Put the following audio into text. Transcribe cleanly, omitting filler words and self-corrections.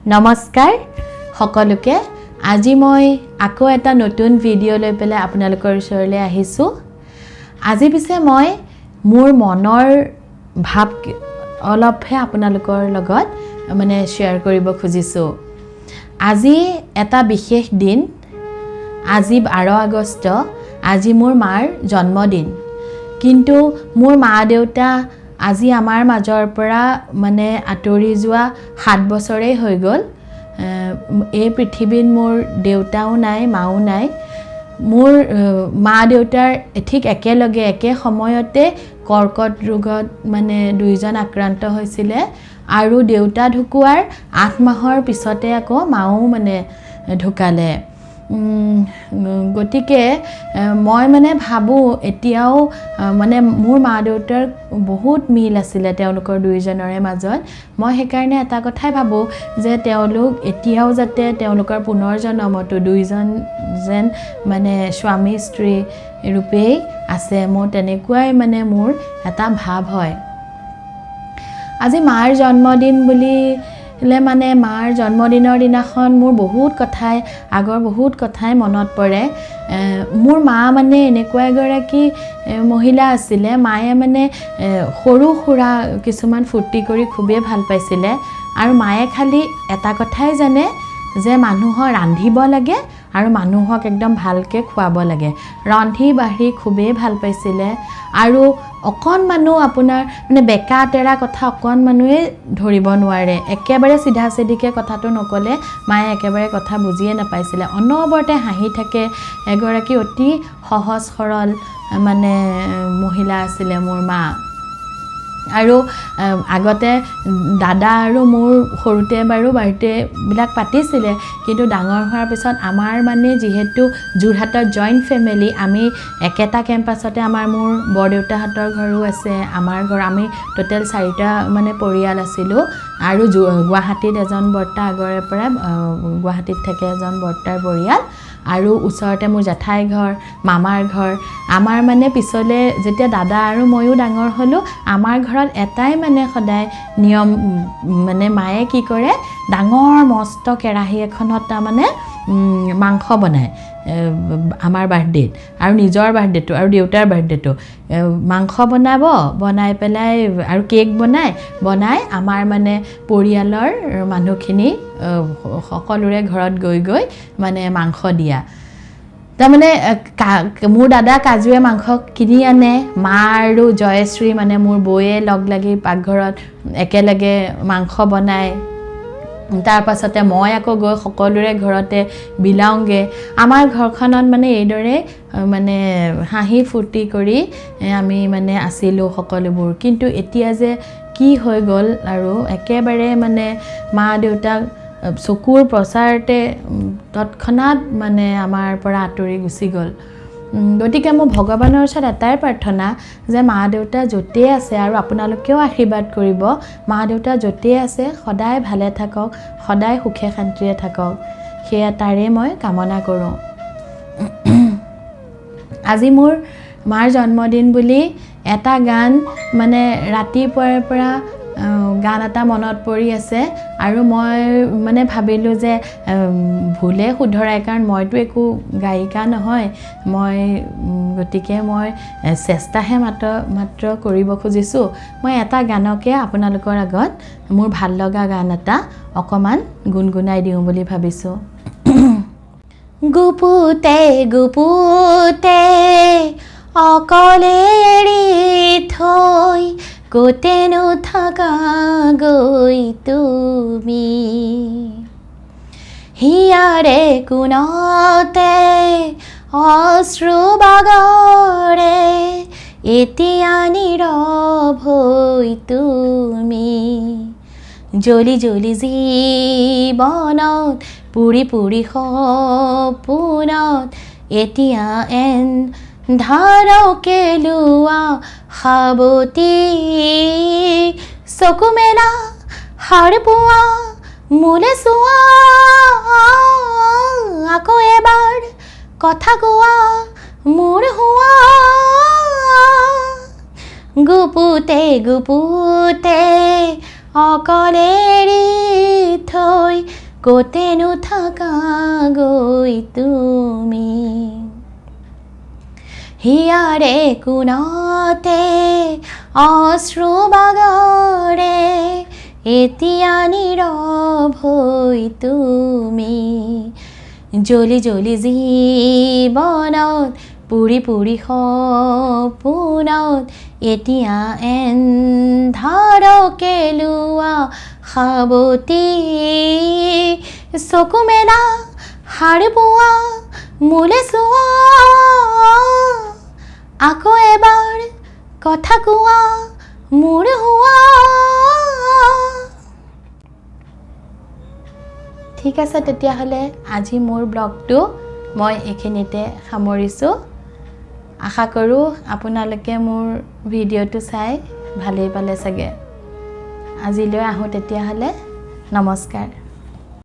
নমস্কাৰ সকলোকে আজি মই আকৌ এটা নতুন ভিডিও লৈ পেলাই আপোনালোকৰ ওচৰলৈ আহিছো আজি পিছে মই মোৰ মনৰ ভাব অলপহে আপোনালোকৰ লগত মানে শেয়াৰ কৰিব খুজিছো আজি এটা বিশেষ দিন আজি 12 আগষ্ট আজি মোৰ মাৰ জন্মদিন কিন্তু মোৰ মা দেউতা আজি আমাৰ মাজৰ পৰা মানে আতৰি যোৱা 7 বছৰেই হৈ গ'ল এই পৃথিৱীত মোৰ দেউতাও নাই মাও নাই মোৰ মা দেউতাৰ ঠিক একেলগে একে সময়তে কৰ্কট ৰোগত মানে দুইজন আক্ৰান্ত হৈছিলে আৰু দেউতা ঢুকুৱাৰ 8 মাহৰ পিছতে আকৌ মাও মানে ঢুকালে গতিকে মই মানে ভাবো এতিয়াও মানে মোৰ মা দেউতাৰ বহুত মিল আছিল তেওঁলোকৰ দুইজনৰে মাজত মই হেকাৰণে এটা কথাই ভাবো যে তেওঁলোক এতিয়াও যাতে তেওঁলোকৰ পুনৰ জন্মতো দুইজন যেন মানে স্বামী স্ত্ৰী ৰূপেই আছে মই তেনেকুৱাই মানে মোৰ এটা ভাব হয় আজি মাৰ জন্মদিন বুলি মানে মাৰ জন্মদিনৰ দিনাখন মোৰ বহুত কথাই আগৰ বহুত কথাই মনত পৰে মোৰ মা মানে এনেকুৱা এগৰাকী মহিলা আছিল মায়ে মানে সৰু খুৰা কিছুমান ফুৰ্তি কৰি খুবেই ভাল পাইছিলে আৰু মায়ে খালি এটা কথাই জানে যে মানুহৰ ৰান্ধিব লাগে আৰু মানুহক একদম ভালকে খুৱাব লাগে ৰান্ধি বাঢ়ি খুবেই ভাল পাইছিলে আৰু অকন মানুহ আপোনাৰ মানে বেকা তেৰা কথা অকন মানুহে ধৰিব নোৱাৰে একেবাৰে সিধা সিধিকে কথাটো নকলে মায়ে একেবাৰে কথা বুজিয়ে নাপাইছিলে অনবৰতে হাঁহি থাকে এগৰাকী অতি সহজ সৰল মানে মহিলা আছিল মোৰ মা আৰু আগতে দাদা আৰু মোৰ সৰুতে বাৰু বাৰ্থডে বিলাক পাতিছিলে কিন্তু ডাঙৰ হোৱাৰ পিছত আমাৰ মানে যেহেতু জুৰহাটৰ জয়েন্ট ফ্যামিলি আমি একেটা কেম্পাছতে আমাৰ মোৰ বৰদেউতাহঁতৰ ঘৰো আছে আমাৰ ঘৰ আমি টোটাল 4টা মানে পৰিয়াল আছিলো আৰু গুৱাহাটীত এজন বৰ্তা আগৰে পৰা গুৱাহাটীত থাকে এজন বৰ্তাৰ পৰিয়াল আৰু ওচৰতে মোৰ জেঠাই ঘৰ মামাৰ ঘৰ আমাৰ মানে পিছলে যেতিয়া দাদা আৰু ময়ো ডাঙৰ হলো আমাৰ ঘৰত এটাই মানে সদায় নিয়ম মানে মায়ে কি কৰে ডাঙৰ মস্ত কেৰাহী এখনত তা মানে মাংস বনায় আমাৰ বাৰ্থডে আৰু নিজৰ বাৰ্থডেটো আৰু দেউতাৰ বাৰ্থডেটো মাংস বনাব বনাই পেলাই আৰু কেক বনাই আমাৰ মানে পৰিয়ালৰ মানুহখিনি সকলোৰে ঘৰত গৈ মানে মাংস দিয়া তা মানে মোৰ দাদা কাজুৱে মাংস কিনি আনে মা আৰু জয়শ্ৰী মানে মোৰ বয়ে লগ লাগি পাকঘৰত একেলগে মাংস বনায় তাৰ পাছতে মই আকৌ গৈ সকলোৰে ঘৰতে বিলাওঁগে আমাৰ ঘৰখনত মানে এইদৰে মানে হাঁহি ফুৰ্তি কৰি আমি মানে আছিলো সকলোবোৰ কিন্তু এতিয়া যে কি হৈ গ'ল আৰু একেবাৰে মানে মা দেউতাক চকুৰ প্ৰচাৰতে তৎক্ষণাত মানে আমাৰ পৰা আঁতৰি গুচি গ'ল গতিকে মই ভগৱানৰ ওচৰত এটাই প্ৰাৰ্থনা যে মা দেউতা য'তে আছে আৰু আপোনালোকেও আশীৰ্বাদ কৰিব মা দেউতা য'তে আছে সদায় ভালে থাকক সদায় সুখে শান্তিৰে থাকক সেয়া তাৰে মই কামনা কৰোঁ আজি মোৰ মাৰ জন্মদিন বুলি এটা গান মানে ৰাতিপুৱাৰ পৰা গান এটা মনত পৰি আছে আৰু মই মানে ভাবিলো যে ভুলে শুধৰাই কাৰণ মইতো একো গায়িকা নহয় মই গতিকে মই চেষ্টাহে মাত্ৰ কৰিব খুজিছো মই এটা গানকে আপোনালোকৰ আগত মোৰ ভাল লগা গান এটা অকমান গুনগুনাই দিওঁ বুলি ভাবিছো গুপুতে গুপুতে অকলে এৰি থৈ কোতেনো থাকা গৈ তুমি হিয়াৰে কোনতে অশ্ৰু বাগৰে এতিয়া নীৰৱ হৈ তুমি জ্বলি জ্বলি জীৱনত পুৰি পুৰি সপোনত এতিয়া ধাৰকে লোৱা সাৱতি চকু মেলা সাৰ পোৱা মোলে চোৱা আকৌ এবাৰ কথা কোৱা মোৰ হোৱা গুপুতে গুপুতে অকলে এৰি থৈ কতেনো থাকা গৈ তুমি হিয়াৰে কোণতে অশ্ৰু বাগৰে এতিয়া নীৰৱ হৈ তুমি জ্বলি জ্বলি জীৱনত পুৰি পুৰি সপোনত এতিয়া এন্ধাৰকে লোৱা সাৱতি চকু মেলা সাৰ পোৱা মোলে চোৱা আকৌ এবাৰ কথা কোৱা মোৰ হোৱা ঠিক আছে তেতিয়াহ'লে আজি মোৰ ব্লগটো মই এইখিনিতে সামৰিছোঁ আশা কৰোঁ আপোনালোকে মোৰ ভিডিঅ'টো চাই ভালেই পালে চাগে আজিলৈ আহোঁ তেতিয়াহ'লে নমস্কাৰ